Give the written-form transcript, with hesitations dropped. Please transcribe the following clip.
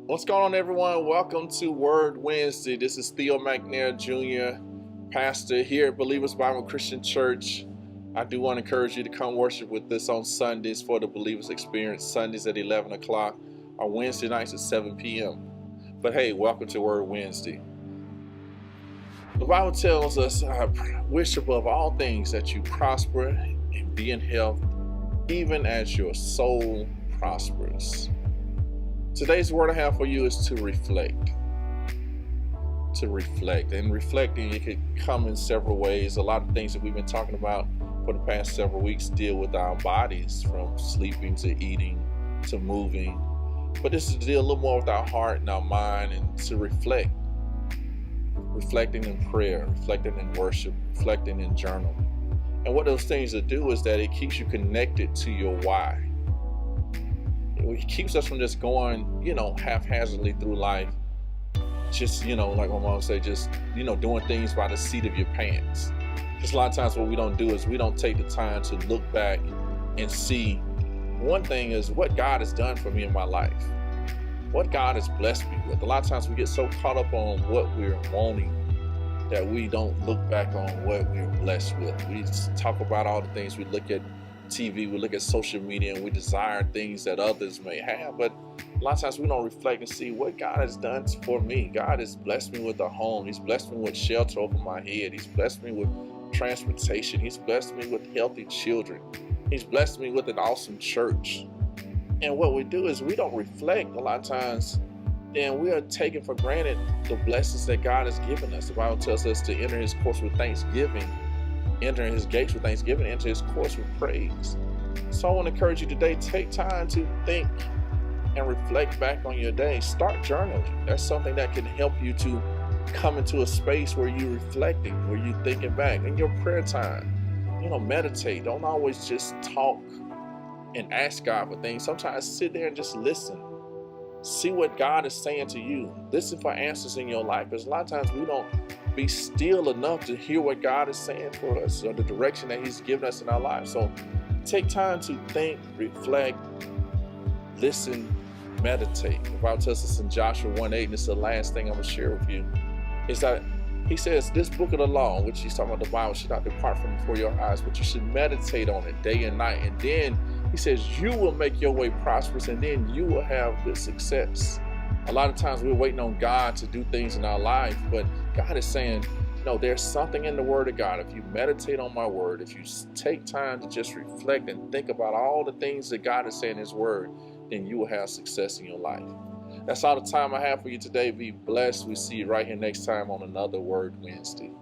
What's going on, everyone? Welcome to Word Wednesday. This is Theo McNair Jr., pastor here at Believers Bible Christian Church. I do want to encourage you to come worship with us on Sundays for the Believers Experience, Sundays at 11 o'clock or Wednesday nights at 7 p.m. But hey, welcome to Word Wednesday. The Bible tells us, I wish above all things that you prosper and be in health, even as your soul prospers. Today's word I have for you is to reflect. To reflect. And reflecting, it could come in several ways. A lot of things that we've been talking about for the past several weeks deal with our bodies, from sleeping to eating to moving. But this is to deal a little more with our heart and our mind, and to reflect. Reflecting in prayer, reflecting in worship, reflecting in journaling. And what those things do is that it keeps you connected to your why. It keeps us from just going, haphazardly through life. Just, like my mom say, just, doing things by the seat of your pants. Just a lot of times what we don't do is we don't take the time to look back and see. One thing is what God has done for me in my life. What God has blessed me with. A lot of times we get so caught up on what we're wanting that we don't look back on what we're blessed with. We just talk about all the things we look at TV, we look at social media, and we desire things that others may have, but a lot of times we don't reflect and see what God has done for me. God has blessed me with a home. He's blessed me with shelter over my head. He's blessed me with transportation. He's blessed me with healthy children. He's blessed me with an awesome church. And what we do is we don't reflect a lot of times, and we are taking for granted the blessings that God has given us. The Bible tells us to enter his courts with thanksgiving, enter his gates with thanksgiving, enter his courts with praise. So I want to encourage you today, take time to think and reflect back on your day. Start journaling. That's something that can help you to come into a space where you're reflecting, where you're thinking back. In your prayer time, meditate. Don't always just talk and ask God for things. Sometimes sit there and just listen. See what God is saying to you. Listen for answers in your life. Because a lot of times we don't be still enough to hear what God is saying for us, or the direction that he's given us in our lives. So take time to think, reflect, listen, meditate. The Bible tells us in Joshua 1:8, and this is the last thing I'm going to share with you, is that he says this book of the law, which he's talking about the Bible, should not depart from before your eyes, but you should meditate on it day and night. And then he says you will make your way prosperous, and then you will have good success. A lot of times we're waiting on God to do things in our life, but God is saying, there's something in the Word of God. If you meditate on my Word, if you take time to just reflect and think about all the things that God is saying in his Word, then you will have success in your life. That's all the time I have for you today. Be blessed. We'll see you right here next time on another Word Wednesday.